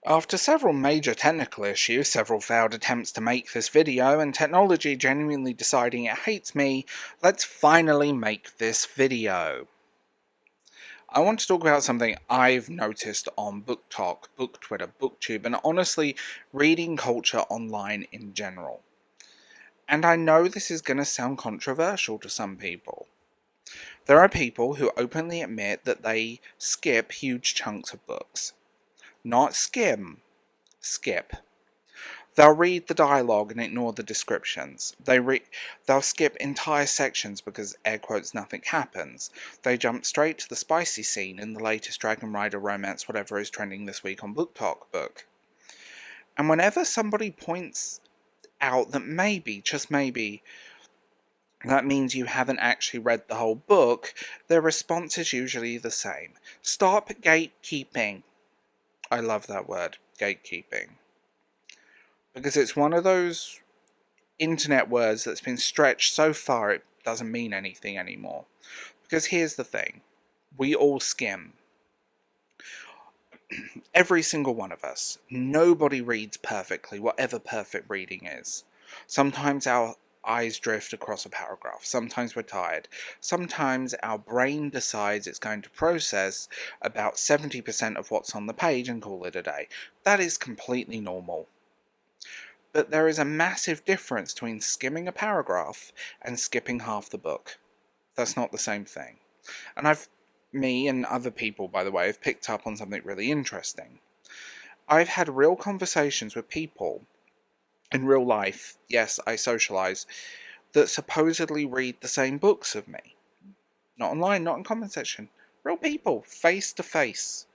After several major technical issues, several failed attempts to make this video, and technology genuinely deciding it hates me, let's finally make this video. I want to talk about something I've noticed on Booktok, Book Twitter, BookTube, and honestly, reading culture online in general. And I know this is going to sound controversial to some people. There are people who openly admit that they skip huge chunks of books. Not skim, skip. They'll read the dialogue and ignore the descriptions. They'll skip entire sections because, air quotes, nothing happens. They jump straight to the spicy scene in the latest Dragon Rider romance, whatever is trending this week on Booktok book. And whenever somebody points out that maybe, just maybe, that means you haven't actually read the whole book, their response is usually the same. Stop gatekeeping. I love that word, gatekeeping. Because it's one of those internet words that's been stretched so far it doesn't mean anything anymore. Because here's the thing. We all skim. Every single one of us. Nobody reads perfectly, whatever perfect reading is. Sometimes our eyes drift across a paragraph. Sometimes we're tired. Sometimes our brain decides it's going to process about 70% of what's on the page and call it a day. That is completely normal. But there is a massive difference between skimming a paragraph and skipping half the book. That's not the same thing. And me and other people, by the way, have picked up on something really interesting. I've had real conversations with people in real life, yes, I socialise, that supposedly read the same books of me. Not online, not in comment section. Real people, face to face.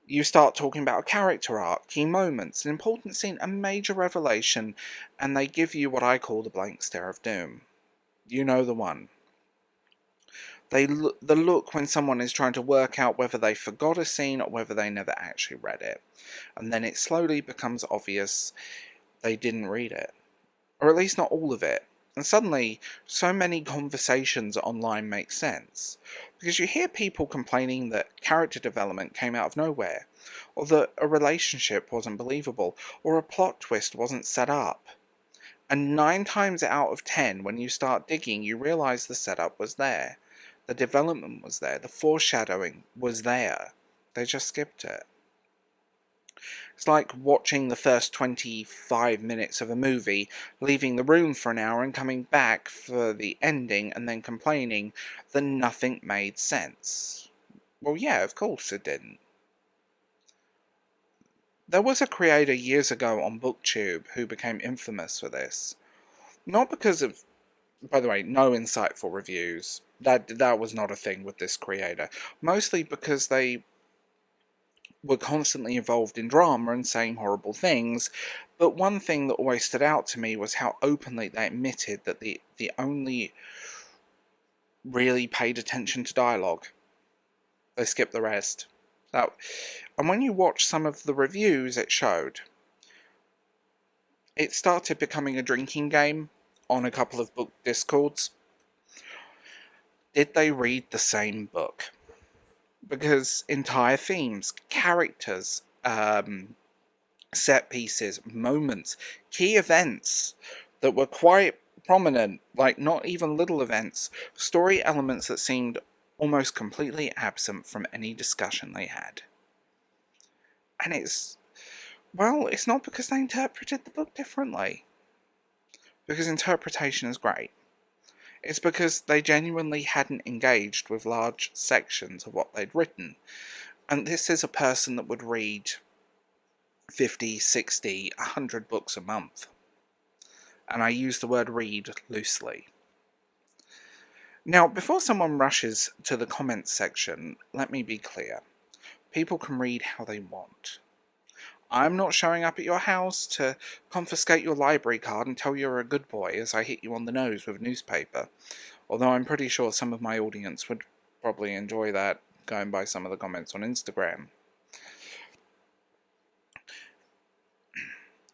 You start talking about a character arc, key moments, an important scene, a major revelation, and they give you what I call the blank stare of doom. You know the one. The look when someone is trying to work out whether they forgot a scene or whether they never actually read it. And then it slowly becomes obvious they didn't read it. Or at least not all of it. And suddenly, so many conversations online make sense. Because you hear people complaining that character development came out of nowhere, or that a relationship wasn't believable, or a plot twist wasn't set up. And 9 times out of 10, when you start digging, you realise the setup was there. The development was there. The foreshadowing was there. They just skipped it. It's like watching the first 25 minutes of a movie, leaving the room for an hour and coming back for the ending and then complaining that nothing made sense. Well, yeah, of course it didn't. There was a creator years ago on BookTube who became infamous for this. Not because of, by the way, no insightful reviews. That was not a thing with this creator. Mostly because they were constantly involved in drama and saying horrible things, but one thing that always stood out to me was how openly they admitted that the only really paid attention to dialogue. They skipped the rest. And when you watch some of the reviews it showed, it started becoming a drinking game on a couple of book discords. Did they read the same book? Because entire themes, characters, set pieces, moments, key events that were quite prominent, like not even little events, story elements that seemed almost completely absent from any discussion they had. And it's not because they interpreted the book differently. Because interpretation is great. It's because they genuinely hadn't engaged with large sections of what they'd written. And this is a person that would read 50, 60, 100 books a month. And I use the word read loosely. Now, before someone rushes to the comments section, let me be clear. People can read how they want. I'm not showing up at your house to confiscate your library card and tell you're a good boy as I hit you on the nose with a newspaper. Although I'm pretty sure some of my audience would probably enjoy that, going by some of the comments on Instagram.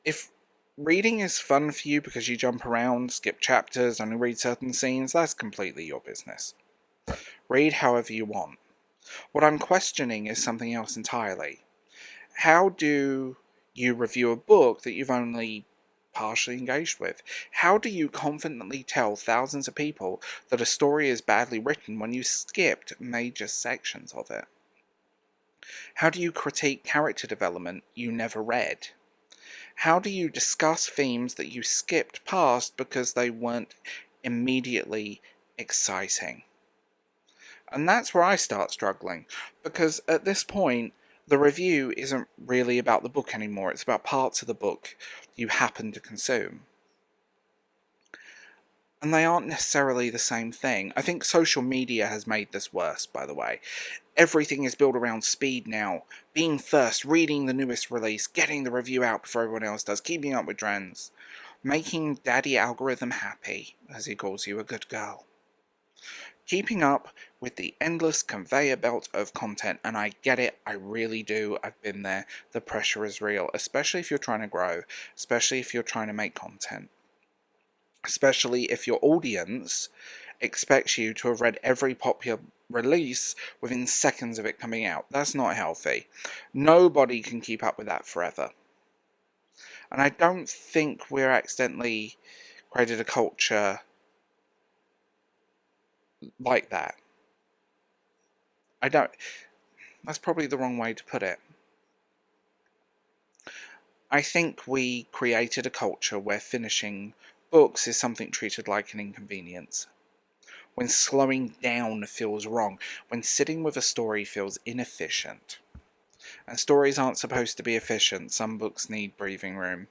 If reading is fun for you because you jump around, skip chapters, only read certain scenes, that's completely your business. Read however you want. What I'm questioning is something else entirely. How do you review a book that you've only partially engaged with? How do you confidently tell thousands of people that a story is badly written when you skipped major sections of it? How do you critique character development you never read? How do you discuss themes that you skipped past because they weren't immediately exciting? And that's where I start struggling, because at this point, the review isn't really about the book anymore, it's about parts of the book you happen to consume. And they aren't necessarily the same thing. I think social media has made this worse, by the way. Everything is built around speed now. Being first, reading the newest release, getting the review out before everyone else does, keeping up with trends. Making Daddy Algorithm happy, as he calls you a good girl. Keeping up with the endless conveyor belt of content, and I get it, I really do, I've been there. The pressure is real, especially if you're trying to grow, especially if you're trying to make content. Especially if your audience expects you to have read every popular release within seconds of it coming out. That's not healthy. Nobody can keep up with that forever. And I don't think we're accidentally created a culture like that. That's probably the wrong way to put it. I think we created a culture where finishing books is something treated like an inconvenience. When slowing down feels wrong, when sitting with a story feels inefficient. And stories aren't supposed to be efficient, some books need breathing room.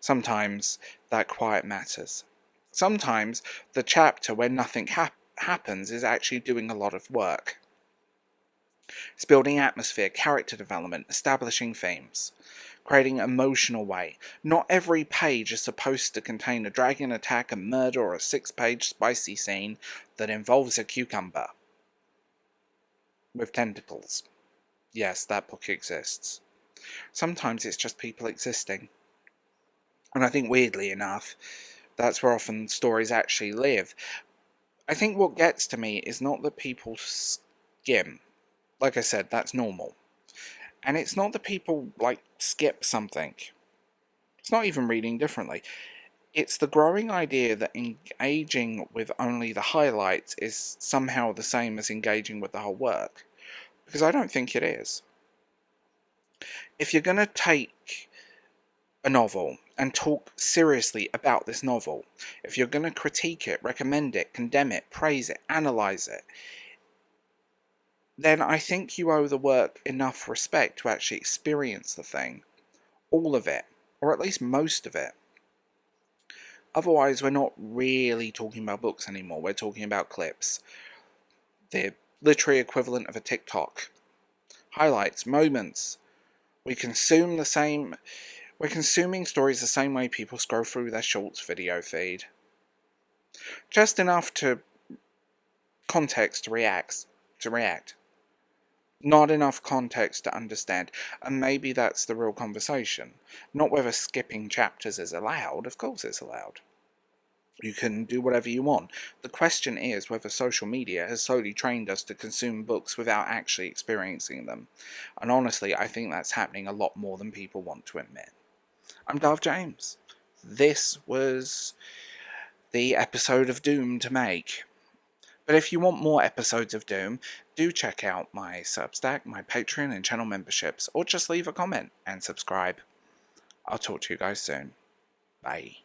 Sometimes that quiet matters. Sometimes the chapter where nothing happens is actually doing a lot of work. It's building atmosphere, character development, establishing themes, creating emotional weight. Not every page is supposed to contain a dragon attack, a murder, or a 6-page spicy scene that involves a cucumber with tentacles. Yes, that book exists. Sometimes it's just people existing. And I think, weirdly enough, that's where often stories actually live. I think what gets to me is not that people skim. Like I said, that's normal. And it's not that people, skip something. It's not even reading differently. It's the growing idea that engaging with only the highlights is somehow the same as engaging with the whole work. Because I don't think it is. If you're going to take a novel and talk seriously about this novel, if you're going to critique it, recommend it, condemn it, praise it, analyse it, then I think you owe the work enough respect to actually experience the thing. All of it. Or at least most of it. Otherwise, we're not really talking about books anymore. We're talking about clips. The literary equivalent of a TikTok. Highlights, moments. We consume the same... We're consuming stories the same way people scroll through their shorts video feed. Just enough to context to react. Not enough context to understand. And maybe that's the real conversation. Not whether skipping chapters is allowed. Of course it's allowed. You can do whatever you want. The question is whether social media has slowly trained us to consume books without actually experiencing them. And honestly, I think that's happening a lot more than people want to admit. I'm Darth James. This was the episode of Doom to make. But if you want more episodes of Doom, do check out my Substack, my Patreon and channel memberships, or just leave a comment and subscribe. I'll talk to you guys soon. Bye.